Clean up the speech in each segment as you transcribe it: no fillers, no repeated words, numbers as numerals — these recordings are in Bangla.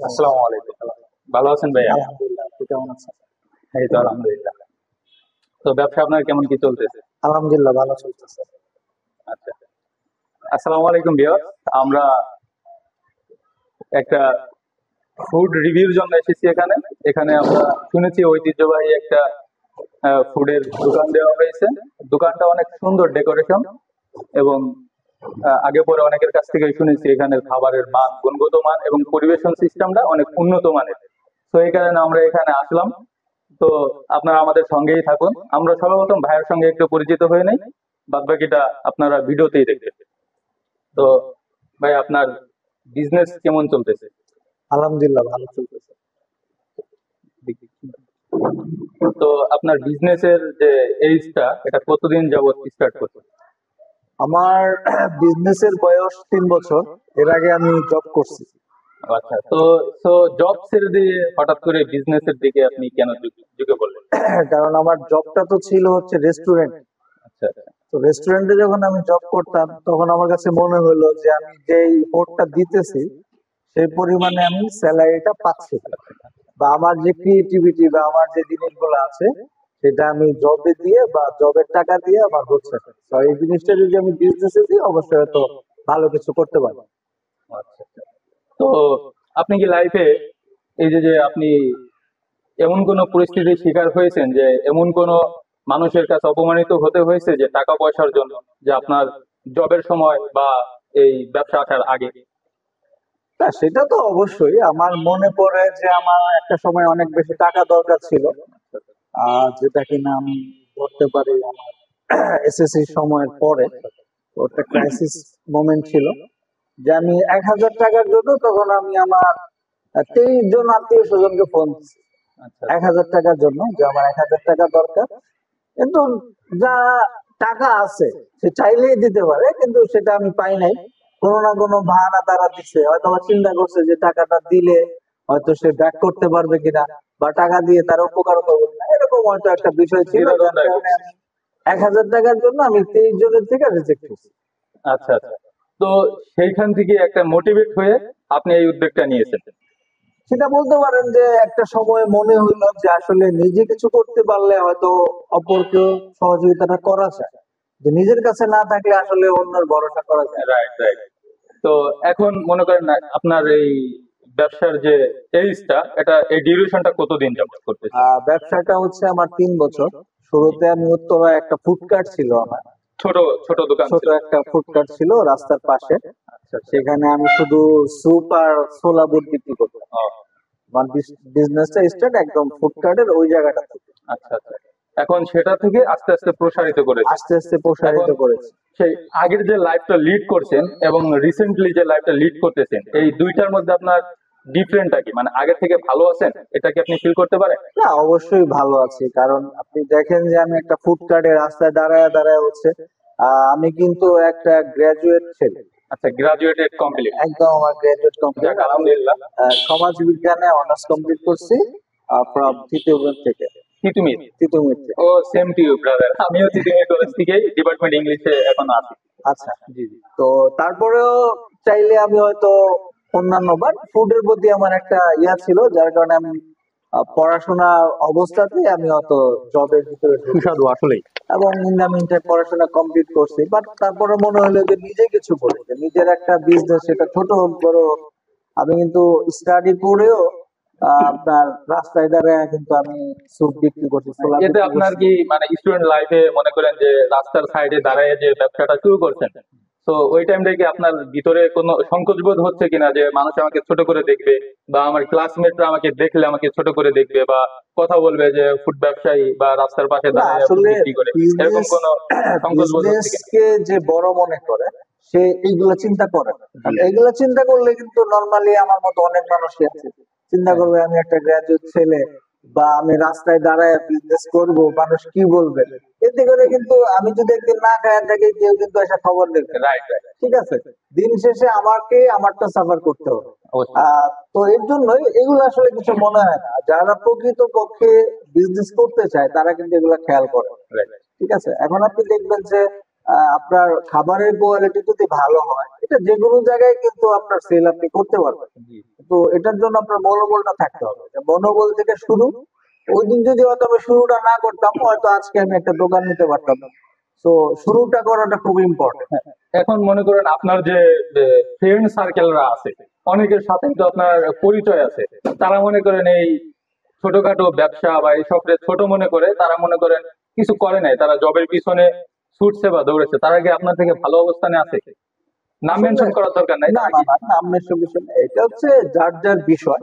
আসসালামু আলাইকুম। ভালো আছেন ভাইয়া? আলহামদুলিল্লাহ, আপনি কেমন আছেন? এই তো আলহামদুলিল্লাহ। তো ব্যবসা আপনার কেমন কি চলতেছে? আলহামদুলিল্লাহ, ভালো চলতেছে। আচ্ছা। আসসালামু আলাইকুম ভিউয়ার্স। আমরা একটা ফুড রিভিউর জন্য এসেছি এখানে। এখানে আমরা শুনেছি ঐতিহ্যবাহী একটা ফুডের দোকান দেওয়া হয়েছে। দোকানটা অনেক সুন্দর ডেকোরেশন এবং আগে পরে অনেকের কাছ থেকে শুনেছি এখানের খাবারের মান, গুণগত মান এবং পরিবেশন সিস্টেমটা অনেক উন্নত মানের। তো এই কারণে আমরা এখানে আসলাম। তো আপনারা আমাদের সঙ্গেই থাকুন। আমরা সর্বপ্রথম ভাইয়ের সঙ্গে একটু পরিচিত হয়ে নেই, বাদ বাকিটা আপনারা ভিডিওতেই দেখবেন। তো ভাই, আপনার বিজনেস কেমন চলতেছে? আলহামদুলিল্লাহ, ভালো চলতেছে। তো আপনার বিজনেসের যে এইজটা, এটা কতদিন যাবত স্টার্ট করছে? আমার বিজনেসের বয়স 3 বছর। এর আগে আমি জব করছি। আচ্ছা। তো তো জব ছেড়ে দিয়ে হঠাৎ করে বিজনেসের দিকে আপনি কেন ঝুঁকে পড়লেন? কারণ আমার জবটা তো ছিল হচ্ছে রেস্টুরেন্ট। আচ্ছা আচ্ছা। তো রেস্টুরেন্টে যখন আমি জব করতাম তখন আমার কাছে মনে হলো যে আমি যেই ভোটটা দিতেছি সেই পরিমাণে আমি স্যালারিটা পাচ্ছি না। বা আমার যে ক্রিয়েটিভিটি বা আমার যে জিনিসগুলো আছে সেটা আমি জবে দিয়ে বা জবের টাকা দিয়ে আমার হচ্ছে না। তো এই জিনিসটা যদি আমি বিজনেসে দিই অবশ্যই হয়তো ভালো কিছু করতে পারবো। আচ্ছা আচ্ছা। তো আপনি কি লাইফে এই যে যে আপনি এমন কোন পরিস্থিতির শিকার হয়েছেন যে এমন কোন মানুষের কাছে অপমানিত হতে হয়েছে যে টাকা পয়সার জন্য, যে আপনার জবের সময় বা এই ব্যবসা আসার আগে? তা সেটা তো অবশ্যই আমার মনে পড়ে যে আমার একটা সময় অনেক বেশি টাকা দরকার ছিল, যেটা কিনা আমি ধরতে পারি আমার এসএসসি সময়ের পরে। তো একটা ক্রাইসিস মোমেন্ট ছিল যে আমি 1,000 টাকার জন্য তখন আমি আমার 23 জন আত্মীয় স্বজনকে ফোন দিচ্ছি আচ্ছা 1,000 টাকার জন্য, যে আমার 1,000 টাকা দরকার। কিন্তু যা টাকা আছে সে চাইলেই দিতে পারে, কিন্তু সেটা আমি পাই নাই। কোনো না কোনো বাহানা তারা দিচ্ছে, হয়তো আমার চিন্তা করছে যে টাকাটা দিলে হয়তো সে ব্যাক করতে পারবে কিনা বা টাকা দিয়ে তার উপকার করবে কিনা, এরকম হয়তো একটা বিষয় ছিল, যার দ্বিধাদ্বন্দ্ব কারণে আমি 1,000 টাকার জন্য আমি 23 জনের থেকে রিজেক্ট করছি। আচ্ছা আচ্ছা। তো সেইখান থেকে একটা মোটিভেট হয়ে আপনি এই উদ্যোগটা নিয়েছেন। সেটা বলতে পারেন যে একটা সময় মনে হইলো যে আসলে নিজে কিছু করতে পারলে হয়তো অপরকেও সহযোগিতাটা করা যায়, যে নিজের কাছে না থাকলে আসলে অন্যের ভরসা করা যায় না। Right right. তো এখন মনে করেন না, আপনার এই ব্যবসার যে এইজটা, এটা এই ডিউরেশনটা কতদিন যাবত করতেছে? ব্যবসাটা হচ্ছে আমার 3 বছর। শুরুতে আমি উত্তরায় একটা ফুডকার্ট ছিল আমার, ছোট ছোট দোকান ছোট ছিল? একটা ফুডকার্ট ছিল রাস্তার পাশে। আচ্ছা আচ্ছা। সেখানে আমি শুধু স্যুপ আর ছোলা বুট বিক্রি করতাম। ও, আমার বিজনেসটা স্টার্ট একদম ফুডকার্টের ওই জায়গাটা থেকে, আচ্ছা আচ্ছা। এখন সেটা থেকে আস্তে আস্তে প্রসারিত করেছে। আস্তে আস্তে প্রসারিত এখন করেছি। সেই আগের যে লাইফটা লিড করছেন এবং রিসেন্টলি যে লাইফটা লিড করতেছেন, এই দুইটার মধ্যে আপনার ডিফারেন্টটা কি? মানে আগের থেকে ভালো আছেন, এটা কি আপনি ফিল করতে পারেন? না, অবশ্যই ভালো আছি। কারণ আপনি দেখেন যে আমি একটা ফুডকার্টে রাস্তায় দাঁড়ায় দাঁড়ায় হচ্ছে আমি কিন্তু একটা গ্রাজুয়েট ছেলে। আচ্ছা, গ্রাজুয়েটেড কমপ্লিট। একদম আমার গ্রাজুয়েট কমপ্লিট। যাক আমি আলহামদুলিল্লাহ। সমাজ বিজ্ঞানে অনার্স কমপ্লিট করছি ফ্রম তিতুমির থেকে। তিতুমির? তিতুমির থেকে। ও, সেম টু ইউ ব্রাদার। আমিও তিতুমির কলেজ থেকেই ডিপার্টমেন্ট ইংলিশে এখন আছি। আচ্ছা, জি জি। তো তারপরেও চাইলে আমি হয়তো অন্যান্য বাট ফুডের প্রতি আমার একটা ইয়া ছিল, যার কারণে আমি পড়াশোনা অবস্থাতে আমি হয়তো জবের ভিতরে ঢুকেছি। সুস্বাদু আসলেই। এবং ইন দ্য মিন পড়াশোনা কমপ্লিট করছি, বাট তারপরে মনে হলো যে নিজে কিছু করি, যে নিজের একটা বিজনেস, সেটা ছোট হোক বড় হোক। আমি কিন্তু স্টাডি করেও আপনার রাস্তায় দাঁড়ায় কিন্তু আমি স্যুপ বিক্রি করছি, ছোলা এতে বিক্রি আপনার করছি। কি মানে স্টুডেন্ট লাইফে মনে করেন যে রাস্তার সাইডে দাঁড়ায় যে ব্যবসাটা শুরু করছেন, তো ওই টাইমটা কি আপনার ভিতরে কোনো সংকোচ বোধ হচ্ছে কিনা যে মানুষ আমাকে ছোট করে দেখবে, বা আমার ক্লাসমেটরা আমাকে দেখলে আমাকে ছোট করে দেখবে, বা কথা বলবে যে ফুড ব্যবসায়ী বা রাস্তার পাশে না, দাঁড়ায় ফুড আসলে বিক্রি করে, এরকম বিজনেস কোনো সংকোচ বোধ হচ্ছে কিনা? বিজনেসকে যে বড় মনে করে সে এইগুলা চিন্তা করে না। কারণ এইগুলা চিন্তা করলে কিন্তু নর্মালি আমার মতো অনেক মানুষই আছে, চিন্তা করবে আমি একটা গ্রাজুয়েট ছেলে বা আমি রাস্তায় দাঁড়ায় বিজনেস করব, মানুষ কি বলবে। এতে করে কিন্তু আমি যদি একদিন না খায় থাকি, কেউ কিন্তু এসে খবর দেবে। Right right. ঠিক আছে, দিন শেষে আমাকে আমারটা সাফার করতে হবে। অবশ্যই। তো এর জন্যই এগুলো আসলে কিছু মনে হয় না। যারা প্রকৃত পক্ষে বিজনেস করতে চায় তারা কিন্তু এগুলো খেয়াল করে। রাইট। ঠিক আছে, এখন আপনি দেখবেন যে আপনার খাবারের কোয়ালিটি যদি ভালো হয়, এটা যে কোনো জায়গায় কিন্তু আপনার সেল আপনি করতে পারবেন। জি। তো এটার জন্য আপনার মনোবলটা থাকতে হবে, যে মনোবল থেকে শুরু। ওই দিন যদি হয়তো আমি শুরুটা না করতাম, হয়তো আজকে আমি একটা দোকান নিতে পারতাম না। তো শুরুটা করাটা খুব ইম্পর্টেন্ট। এখন মনে করেন আপনার যে ফ্রেন্ড সার্কেলরা আছে, অনেকের সাথে তো আপনার পরিচয় আছে, তারা মনে করেন এই ছোটখাটো ব্যবসা বা এইসব ছোট মনে করে, তারা মনে করেন কিছু করে নাই, তারা জবের পিছনে ছুটছে বা দৌড়েছে, তারা কি আপনার থেকে ভালো অবস্থানে আছে? নাম মেনশন করার দরকার নাই, না তারা না কি? না, নামের বিষয় না। এটা হচ্ছে যার যার বিষয়।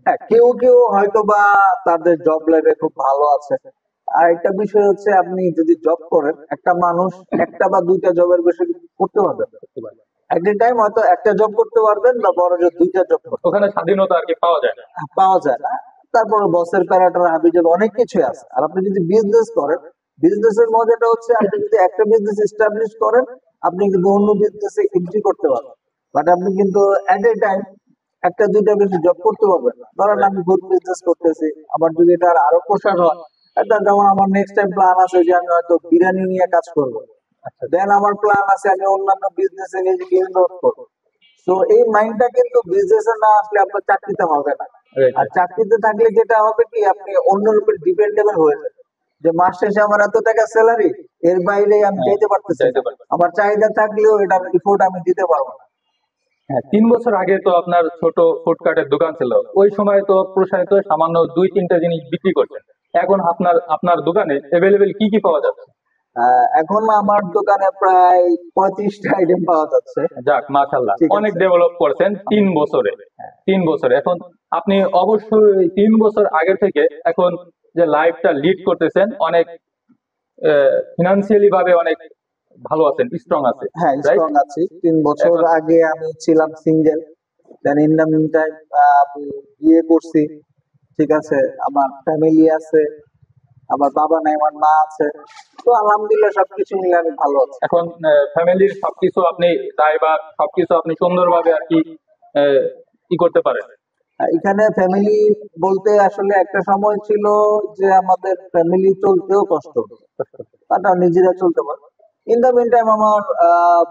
হ্যাঁ, কেউ কেউ হয়তো বা তাদের জব লাইফে খুব ভালো আছে। আর একটা বিষয় হচ্ছে, আপনি যদি জব করেন, একটা মানুষ একটা বা দুইটা জবের বেশি করতে পারবে না। এট এ টাইম হয়তো একটা জব করতে পারবেন, বা বড় যে দুইটা জব ওখানে স্বাধীনতা আর কি পাওয়া যায় না। পাওয়া যায় না। তারপরে বসের প্যারাটার হাবিজাব অনেক কিছু আছে। আর আপনি যদি বিজনেস করেন, বিজনেসের মজাটা হচ্ছে, আপনি যদি একটা বিজনেস এস্টাবলিশ করেন, আপনি কিন্তু অন্য বিজনেসে এন্ট্রি করতে পারবেন। বাট আপনি কিন্তু এট এ টাইম একটা দুইটা বেশি জব করতে পারবেন না। ধরেন আমি ফুড বিজনেস করতেছি, আমার যদি এটা আরো প্রসার হয়, এটা যেমন আমার নেক্সট টাইম প্ল্যান আছে যে আমি হয়তো বিরিয়ানি নিয়ে কাজ করবো। দেন আমার প্ল্যান আছে আমি অন্যান্য বিজনেসে নিজেকে ইনভলভ করবো। তো এই মাইন্ডটা কিন্তু বিজনেসে না আসলে আপনার চাকরিতে হবে না। আর চাকরিতে থাকলে যেটা হবে কি, আপনি অন্যের উপর ডিপেন্ডেবল হয়ে যাবেন, যে মাস শেষে আমার এত টাকা স্যালারি, এর বাইরে আমি যেতে পারতেছি চাইতে না। পারবে। আমার চাহিদা থাকলেও এটা রিপোর্ট আমি দিতে পারবো না। হ্যাঁ, 3 বছর আগে তো আপনার ছোট ফুডকার্টের দোকান ছিল, ওই সময় তো প্রসারিত সামান্য 2-3টা জিনিস বিক্রি করছেন। এখন আপনার আপনার দোকানে অ্যাভেলেবেল কি কি পাওয়া যাচ্ছে? এখন আমার দোকানে প্রায় 35টা আইটেম পাওয়া যাচ্ছে। যাক, মাশাআল্লাহ, ঠিক অনেক আছে। ডেভেলপ করেছেন 3 বছরে। 3 বছরে এখন আপনি অবশ্যই 3 বছর আগে থেকে এখন যে লাইফটা লিড করতেছেন, অনেক ফিনান্সিয়ালি ভাবে অনেক ভালো আছেন, স্ট্রং আছে, হ্যাঁ, রাইট? স্ট্রং আছি। 3 বছর এখন আগে আমি ছিলাম single. Then in the mean time আমি বিয়ে করছি। ঠিক আছে, আমার ফ্যামিলি আছে, আমার বাবা নাই, আমার মা আছে। তো আলহামদুলিল্লাহ সবকিছু মিলে আমি ভালো আছি। এখন ফ্যামিলির সবকিছু আপনি দায়ভার সবকিছু আপনি সুন্দরভাবে আর কি আহ, ই করতে পারেন। এখানে ফ্যামিলি বলতে আসলে একটা সময় ছিল যে আমাদের ফ্যামিলি চলতেও কষ্ট হতো, তারা নিজেরা চলতে পারে। ইন দ্য মিন টাইম আমার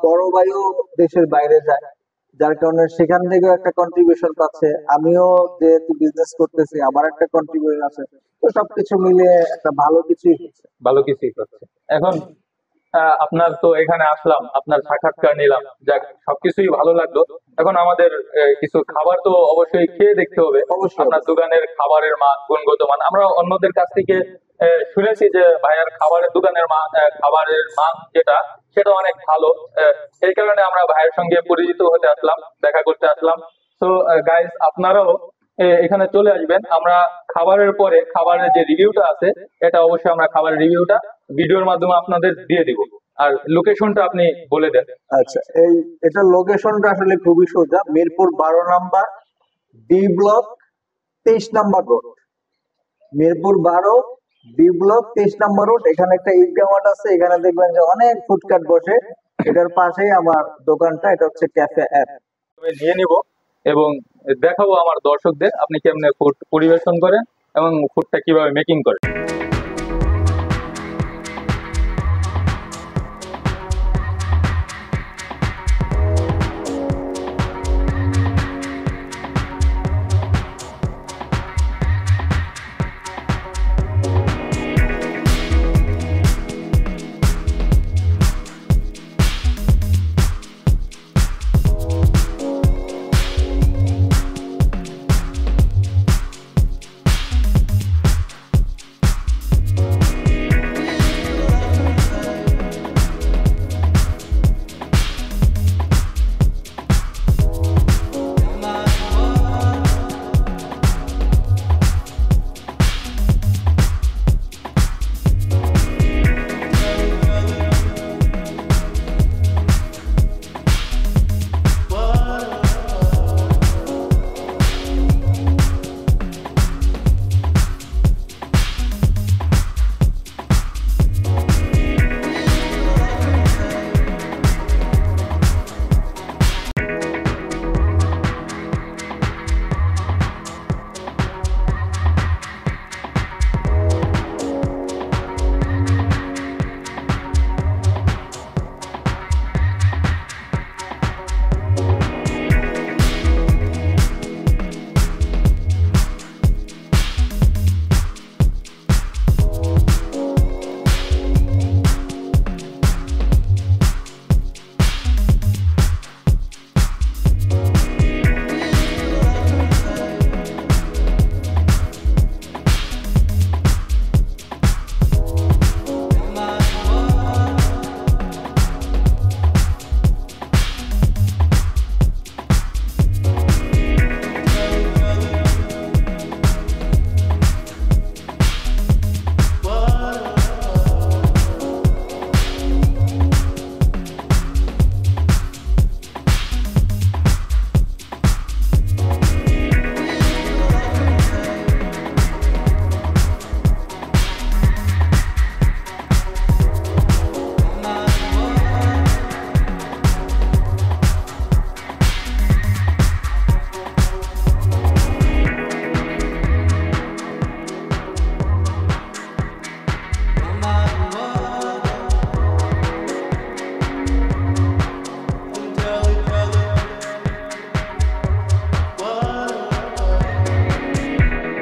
বড় ভাইও দেশের বাইরে যায়, যার কারণে সেখান থেকেও একটা কন্ট্রিবিউশন পাচ্ছে। আমিও যেহেতু বিজনেস করতেছি, আমার একটা কন্ট্রিবিউশন আছে। তো সবকিছু মিলে একটা ভালো কিছুই হচ্ছে। ভালো কিছুই করছে। এখন আপনার তো এখানে আসলাম, আপনার সাক্ষাৎকার নিলাম, যাক সবকিছুই ভালো লাগলো। এখন আমাদের কিছু খাবার তো অবশ্যই খেয়ে দেখতে হবে। অবশ্যই আপনার দোকানের খাবারের মান, গুণগত মান, আমরা অন্যদের কাছ থেকে শুনেছি যে ভাইয়ার খাবারের দোকানের মান, খাবারের মান যেটা, সেটা অনেক ভালো। এই কারণে আমরা ভাইয়ের সঙ্গে পরিচিত হতে আসলাম, দেখা করতে আসলাম। তো গাইস, আপনারাও এখানে চলে আসবেন। আমরা খাবারের পরে খাবারের যে রিভিউটা আছে, এটা অবশ্যই আমরা খাবারের রিভিউটা ভিডিওর মাধ্যমে আপনাদের দিয়ে দিব। আর লোকেশনটা আপনি বলে দেন। আচ্ছা, এটা লোকেশনটা আসলে খুবই সোজা। মিরপুর 12 নম্বর, ডি ব্লক, 23 নম্বর রোড। মিরপুর 12, ডি ব্লক, 23 নম্বর রোড। এখানে একটা ঈদগাহ মাঠ আছে, এখানে দেখবেন যে অনেক ফুডকার্ট বসে। এটার পাশেই আমার দোকানটা, এটা হচ্ছে ক্যাফে অ্যাপ। আমি নিয়ে নিব এবং দেখাবো আমার দর্শকদের আপনি কেমনে ফুড পরিবেশন করেন এবং ফুডটা কিভাবে মেকিং করেন।